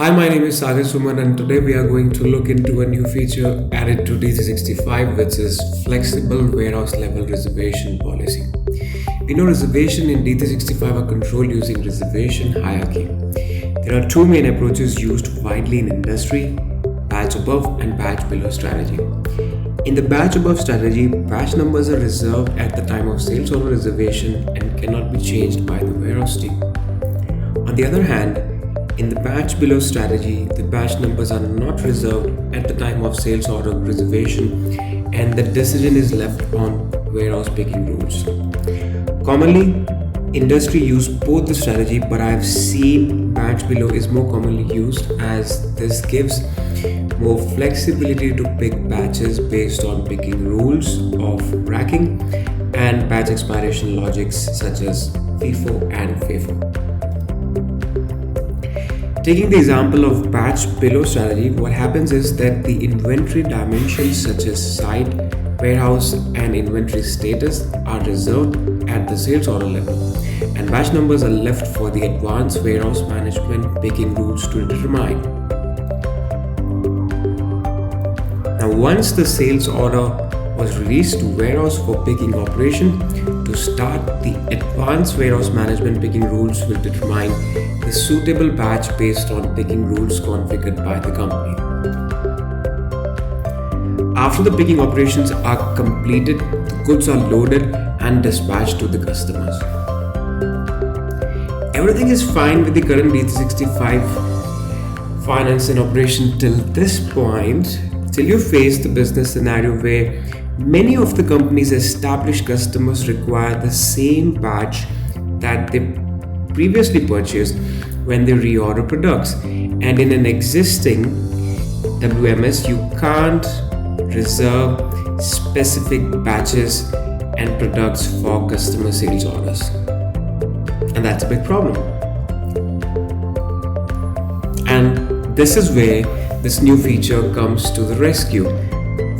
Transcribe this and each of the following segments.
Hi, my name is Sagar Suman, and today we are going to look into a new feature added to D365, which is flexible warehouse level reservation policy. We know reservation in D365 are controlled using reservation hierarchy. There are two main approaches used widely in industry: batch above and batch below strategy. In the batch above strategy, batch numbers are reserved at the time of sales order reservation and cannot be changed by the warehouse team. On the other hand, in the batch below strategy, the batch numbers are not reserved at the time of sales order reservation and the decision is left on warehouse picking rules. Commonly, industry use both the strategy, but I've seen batch below is more commonly used as this gives more flexibility to pick batches based on picking rules of racking and batch expiration logics such as FIFO and FIFO. Taking the example of batch below strategy, what happens is that the inventory dimensions such as site, warehouse, and inventory status are reserved at the sales order level, and batch numbers are left for the advanced warehouse management picking rules to determine. Now, once the sales order was released to warehouse for picking operation, to start, the advanced warehouse management picking rules will determine the suitable batch based on picking rules configured by the company. After the picking operations are completed, the goods are loaded and dispatched to the customers. Everything is fine with the current D365 finance and operation till this point, till you face the business scenario where many of the company's established customers require the same batch that they previously purchased when they reorder products, and in an existing WMS you can't reserve specific batches and products for customer sales orders, and that's a big problem. And this is where this new feature comes to the rescue.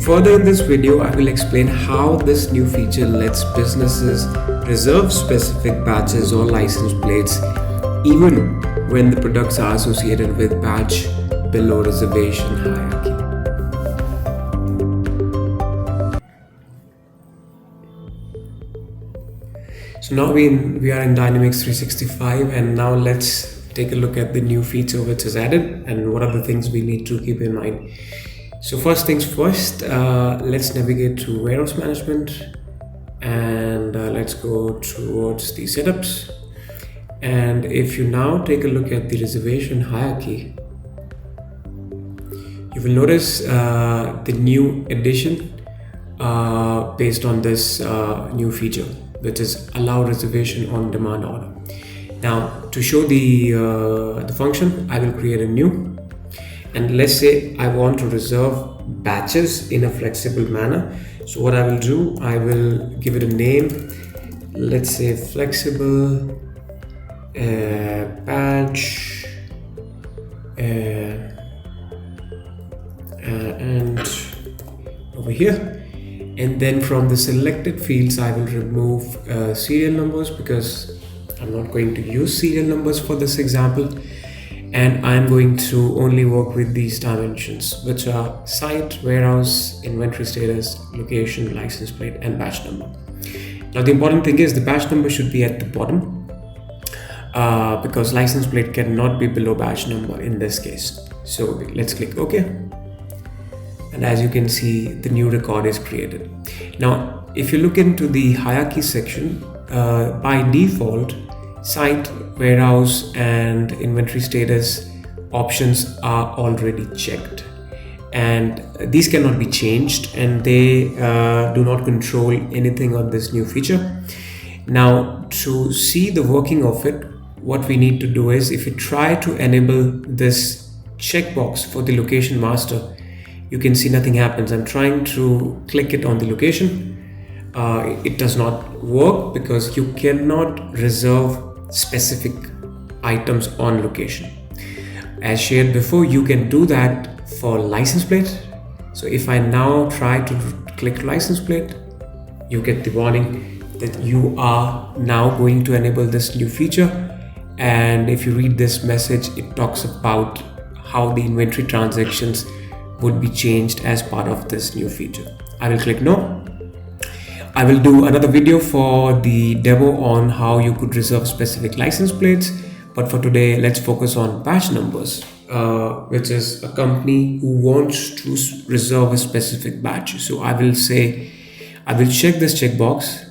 Further in this video, I will explain how this new feature lets businesses reserve specific batches or license plates even when the products are associated with batch below reservation hierarchy. So now we are in Dynamics 365, and now let's take a look at the new feature which is added and what are the things we need to keep in mind. So first things first, let's navigate to warehouse management and let's go towards the setups. And if you now take a look at the reservation hierarchy, you will notice the new addition based on this new feature, which is allow reservation on demand order. Now, to show the function, I will create a new. And let's say I want to reserve batches in a flexible manner. So what I will do, I will give it a name. Let's say flexible batch and over here. And then from the selected fields, I will remove serial numbers because I'm not going to use serial numbers for this example. And I'm going to only work with these dimensions, which are site, warehouse, inventory status, location, license plate, and batch number. Now, the important thing is the batch number should be at the bottom because license plate cannot be below batch number in this case. So let's click OK. And as you can see, the new record is created. Now, if you look into the hierarchy section, by default, site, warehouse, and inventory status options are already checked, and these cannot be changed, and they do not control anything on this new feature. Now, to see the working of it, what we need to do is, if you try to enable this checkbox for the location master, you can see nothing happens. I'm trying to click it on the location. It does not work because you cannot reserve specific items on location. As shared before, you can do that for license plate. So if I now try to click license plate, you get the warning that you are now going to enable this new feature. And if you read this message, it talks about how the inventory transactions would be changed as part of this new feature. I will click no. I will do another video for the demo on how you could reserve specific license plates, but for today let's focus on batch numbers, which is a company who wants to reserve a specific batch. So I will check this checkbox,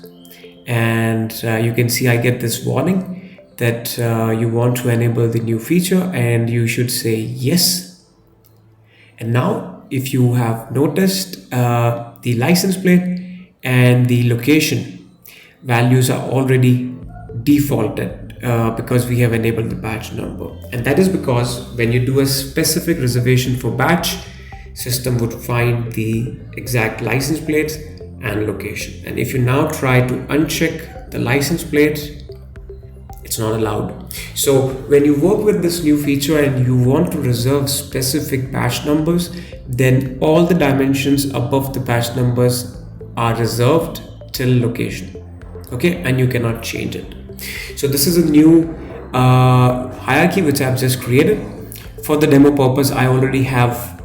and you can see I get this warning that you want to enable the new feature, and you should say yes. And now if you have noticed, the license plate and the location values are already defaulted because we have enabled the batch number. And that is because when you do a specific reservation for batch, system would find the exact license plates and location. And if you now try to uncheck the license plate, it's not allowed. So when you work with this new feature and you want to reserve specific batch numbers, then all the dimensions above the batch numbers are reserved till location. Okay, and you cannot change it. So this is a new hierarchy which I've just created. For the demo purpose, I already have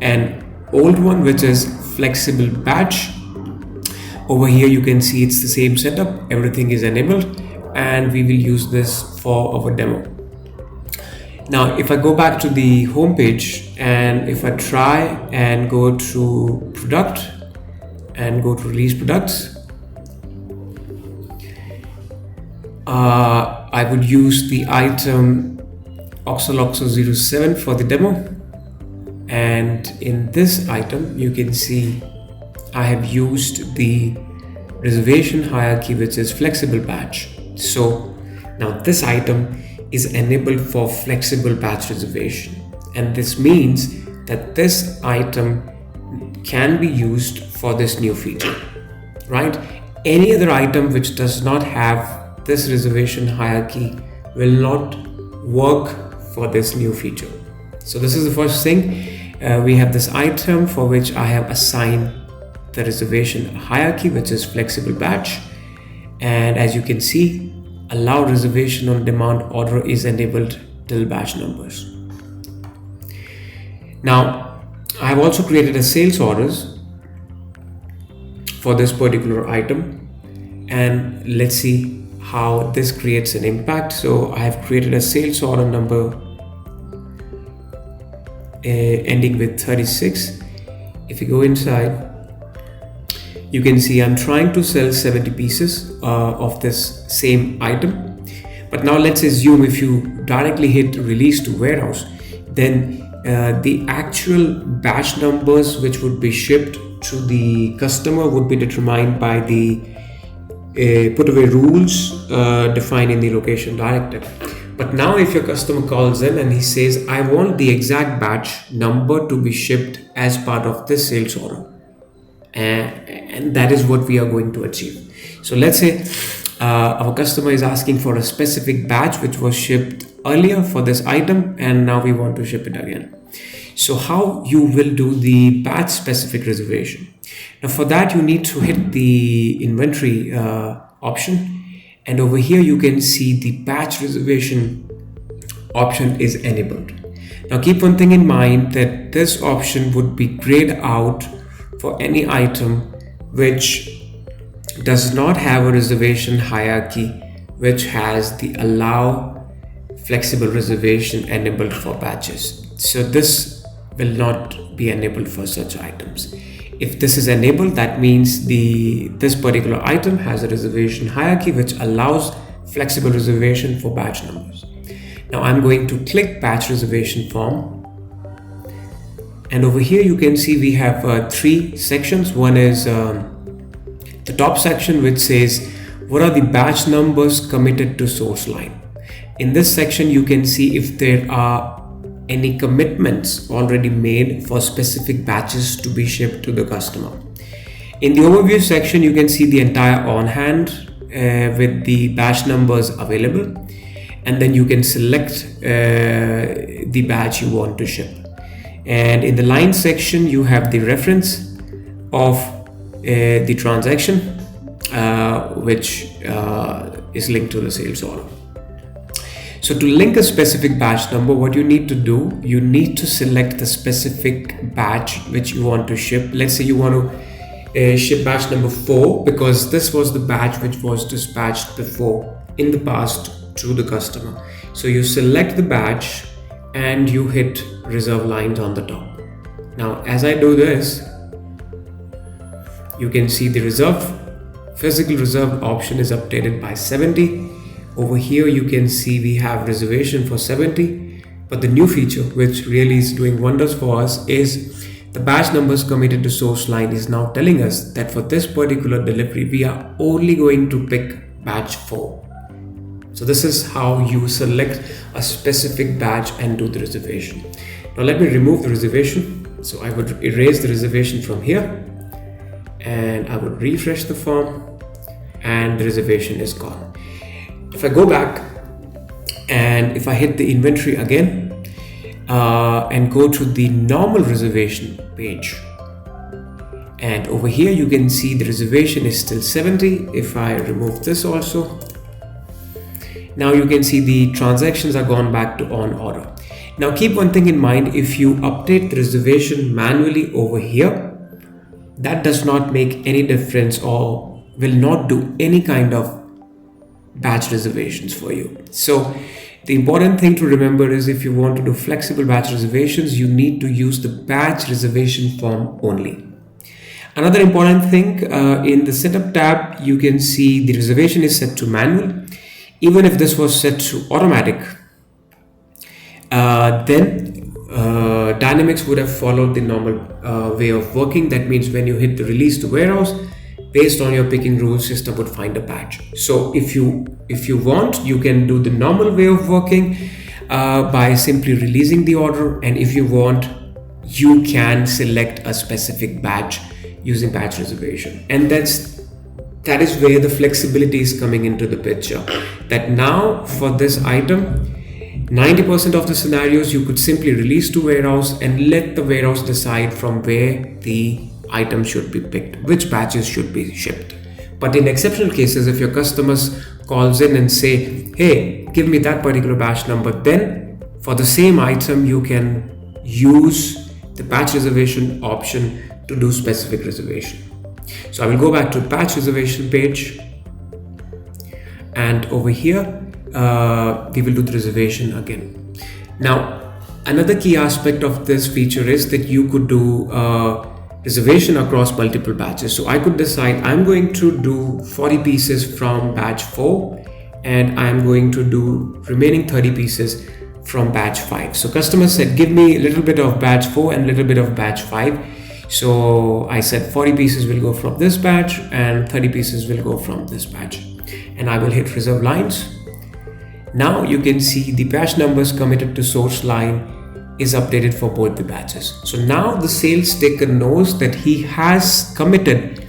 an old one which is flexible batch. Over here you can see it's the same setup, everything is enabled, and we will use this for our demo. Now if I go back to the home page, and if I try and go to product and go to release products, I would use the item OXO07 for the demo. And in this item you can see I have used the reservation hierarchy, which is flexible batch. So now this item is enabled for flexible batch reservation, and this means that this item can be used for this new feature, right? Any other item which does not have this reservation hierarchy will not work for this new feature. So this is the first thing. We have this item for which I have assigned the reservation hierarchy, which is flexible batch, and as you can see, allow reservation on demand order is enabled till batch numbers. Now I have also created a sales orders for this particular item, and let's see how this creates an impact. So I have created a sales order number ending with 36. If you go inside, you can see I'm trying to sell 70 pieces of this same item. But now let's assume if you directly hit release to warehouse, then the actual batch numbers which would be shipped to the customer would be determined by the put away rules defined in the location directive. But now if your customer calls in and he says, I want the exact batch number to be shipped as part of this sales order, and that is what we are going to achieve. So let's say our customer is asking for a specific batch which was shipped earlier for this item, and now we want to ship it again. So how you will do the batch specific reservation? Now for that you need to hit the inventory option, and over here you can see the batch reservation option is enabled. Now keep one thing in mind, that this option would be grayed out for any item which does not have a reservation hierarchy which has the allow flexible reservation enabled for batches. So this will not be enabled for such items. If this is enabled, that means this particular item has a reservation hierarchy which allows flexible reservation for batch numbers. Now I'm going to click batch reservation form, and over here you can see we have three sections. One is the top section which says what are the batch numbers committed to source line. In this section you can see if there are any commitments already made for specific batches to be shipped to the customer. In the overview section you can see the entire on hand with the batch numbers available, and then you can select the batch you want to ship. And in the line section you have the reference of the transaction which is linked to the sales order. So to link a specific batch number, what you need to do, you need to select the specific batch which you want to ship. Let's say you want to ship batch number 4 because this was the batch which was dispatched before in the past to the customer. So you select the batch and you hit reserve lines on the top. Now as I do this, you can see the physical reserve option is updated by 70. Over here you can see we have reservation for 70, but the new feature which really is doing wonders for us is the batch numbers committed to source line is now telling us that for this particular delivery we are only going to pick batch 4. So this is how you select a specific batch and do the reservation. Now let me remove the reservation. So I would erase the reservation from here and I would refresh the form and the reservation is gone. If I go back and if I hit the inventory again and go to the normal reservation page, and over here you can see the reservation is still 70. If I remove this also, now you can see the transactions are gone back to on order. Now keep one thing in mind, if you update the reservation manually over here, that does not make any difference or will not do any kind of batch reservations for you. So the important thing to remember is if you want to do flexible batch reservations, you need to use the batch reservation form only. Another important thing, in the setup tab, you can see the reservation is set to manual. Even if this was set to automatic, then Dynamics would have followed the normal way of working. That means when you hit the release to warehouse, based on your picking rules, system would find a batch. So if you want, you can do the normal way of working by simply releasing the order, and if you want, you can select a specific batch using batch reservation. And that is where the flexibility is coming into the picture, that now for this item 90% of the scenarios you could simply release to warehouse and let the warehouse decide from where the item should be picked, which batches should be shipped. But in exceptional cases, if your customers calls in and say, hey, give me that particular batch number, then for the same item you can use the batch reservation option to do specific reservation. So I will go back to batch reservation page, and over here we will do the reservation again. Now another key aspect of this feature is that you could do reservation across multiple batches. So I could decide I'm going to do 40 pieces from batch 4 and I'm going to do remaining 30 pieces from batch 5. So customer said give me a little bit of batch 4 and a little bit of batch 5. So I said 40 pieces will go from this batch and 30 pieces will go from this batch, and I will hit reserve lines. Now you can see the batch numbers committed to source line is updated for both the batches. So now the sales taker knows that he has committed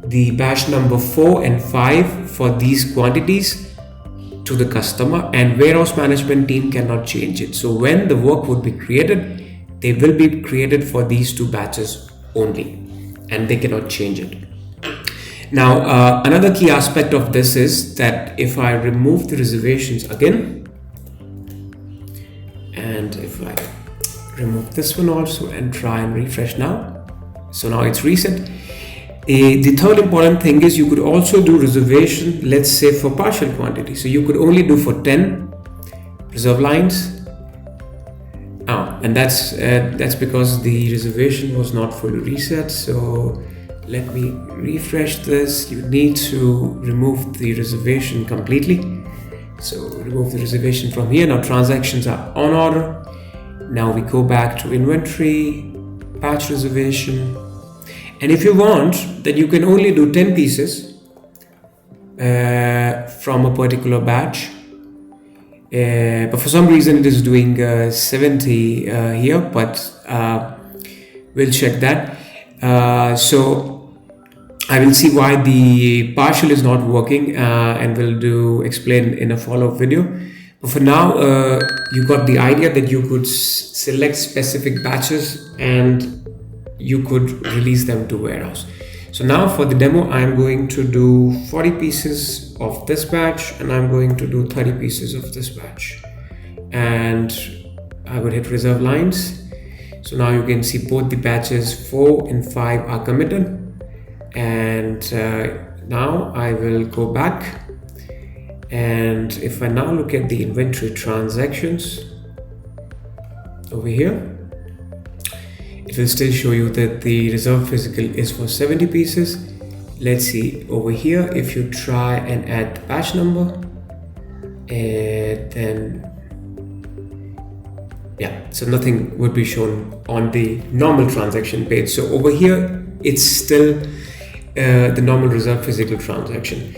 the batch number 4 and 5 for these quantities to the customer, and warehouse management team cannot change it. So when the work would be created, they will be created for these 2 batches only, and they cannot change it. Now another key aspect of this is that if I remove the reservations again, and if I remove this one also and try and refresh now, so now it's reset. The third important thing is you could also do reservation, let's say for partial quantity. So you could only do for 10 reserve lines. And that's because the reservation was not fully reset. So let me refresh this. You need to remove the reservation completely. So remove the reservation from here. Now transactions are on order. Now we go back to inventory, batch reservation. And if you want, then you can only do 10 pieces from a particular batch. But for some reason it is doing 70 here, but we'll check that. So I will see why the partial is not working, and we'll explain in a follow-up video. But for now, you got the idea that you could select specific batches and you could release them to warehouse. So So now for the demo, I'm going to do 40 pieces of this batch and I'm going to do 30 pieces of this batch. And I would hit reserve lines. So now you can see both the batches 4 and 5 are committed. And now I will go back. And if I now look at the inventory transactions over here, it will still show you that the reserved physical is for 70 pieces. Let's see over here, if you try and add the batch number, and then yeah, so nothing would be shown on the normal transaction page. So over here, it's still the normal reserved physical transaction.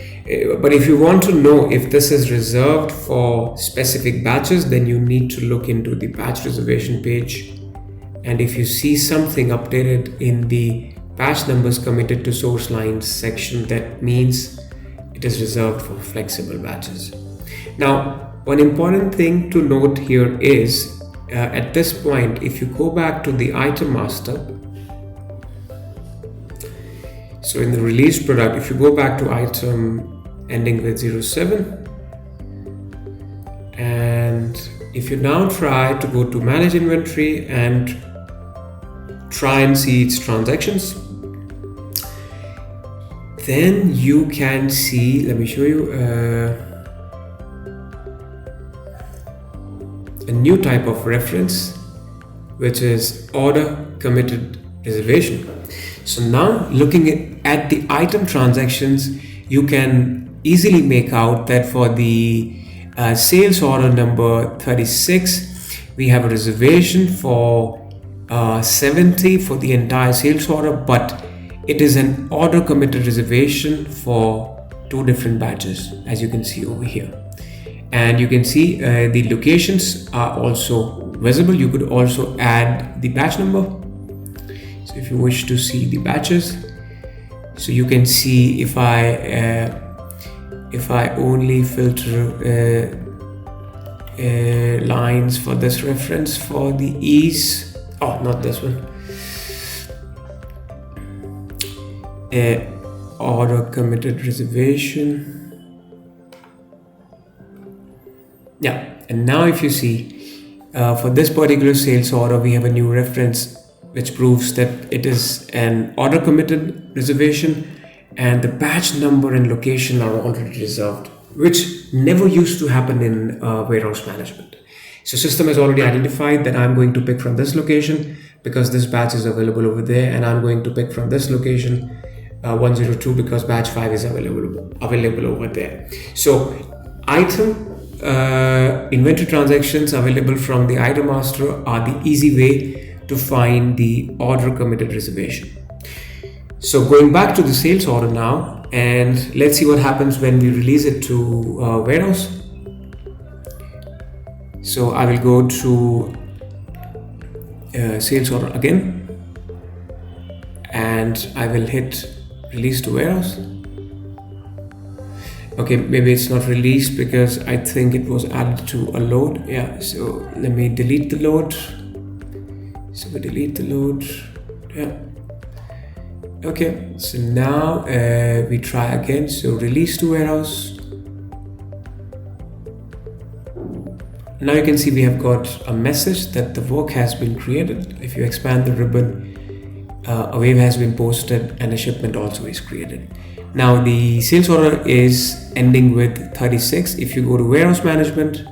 But if you want to know if this is reserved for specific batches, then you need to look into the batch reservation page. And if you see something updated in the batch numbers committed to source lines section, that means it is reserved for flexible batches. Now, one important thing to note here is at this point, if you go back to the item master, so in the released product, if you go back to item ending with 07, and if you now try to go to manage inventory and try and see its transactions, then you can see, let me show you a new type of reference, which is order committed reservation. So now looking at the item transactions, you can easily make out that for the sales order number 36, we have a reservation for 70 for the entire sales order, but it is an order committed reservation for 2 different batches, as you can see over here. And you can see the locations are also visible. You could also add the batch number. So if you wish to see the batches, so you can see if I only filter lines for this reference for the ease. Oh, not this one. Order committed reservation. Yeah, and now if you see for this particular sales order, we have a new reference which proves that it is an order committed reservation, and the batch number and location are already reserved, which never used to happen in warehouse management. So system has already identified that I'm going to pick from this location because this batch is available over there, and I'm going to pick from this location 102 because batch 5 is available over there. So item inventory transactions available from the item master are the easy way to find the order committed reservation. So going back to the sales order now, and let's see what happens when we release it to warehouse. So I will go to sales order again, and I will hit release to warehouse. Okay, maybe it's not released because I think it was added to a load. Yeah, so let me delete the load. So we delete the load. Yeah. Okay, so now we try again. So release to warehouse. Now you can see we have got a message that the work has been created. If you expand the ribbon, a wave has been posted and a shipment also is created. Now the sales order is ending with 36. If you go to warehouse management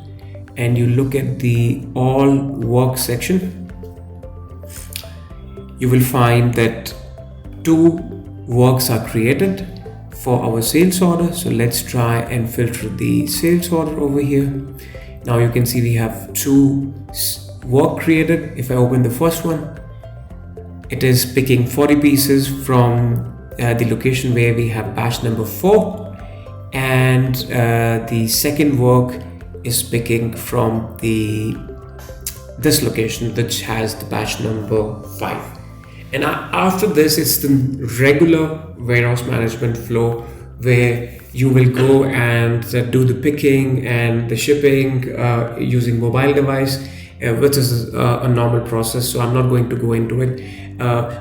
and you look at the all work section, you will find that 2 works are created for our sales order. So let's try and filter the sales order over here. Now you can see we have 2 work created. If I open the first one, it is picking 40 pieces from the location where we have batch number 4, and the second work is picking from this location which has the batch number 5. And after this, it's the regular warehouse management flow where you will go and do the picking and the shipping using mobile device, which is a normal process. So I'm not going to go into it.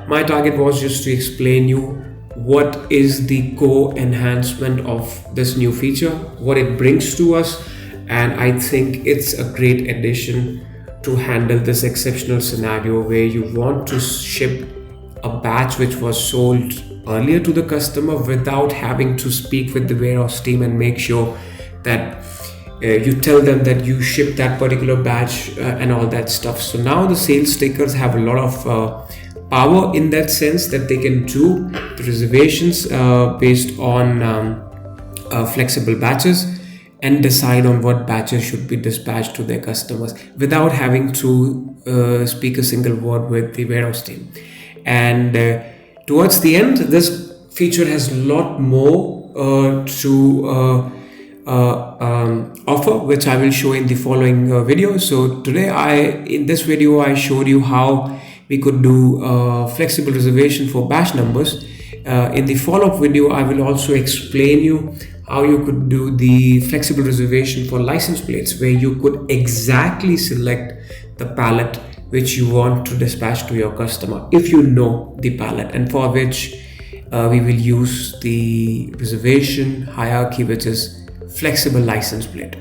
My target was just to explain you what is the core enhancement of this new feature, what it brings to us, and I think it's a great addition to handle this exceptional scenario where you want to ship a batch which was sold earlier to the customer without having to speak with the warehouse team and make sure that you tell them that you ship that particular batch and all that stuff. So now the sales takers have a lot of power in that sense, that they can do the reservations based on flexible batches and decide on what batches should be dispatched to their customers without having to speak a single word with the warehouse team. And towards the end, this feature has a lot more to offer, which I will show in the following video. So today in this video I showed you how we could do flexible reservation for batch numbers. In the follow-up video I will also explain you how you could do the flexible reservation for license plates, where you could exactly select the pallet which you want to dispatch to your customer if you know the pallet, and for which we will use the reservation hierarchy, which is flexible license plate.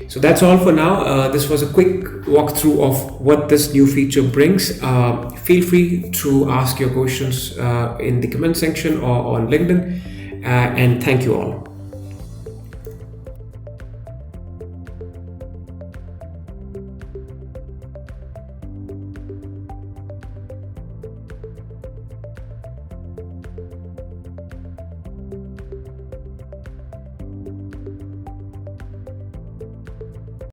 So that's all for now. This was a quick walkthrough of what this new feature brings. Feel free to ask your questions in the comment section or on LinkedIn, and thank you all.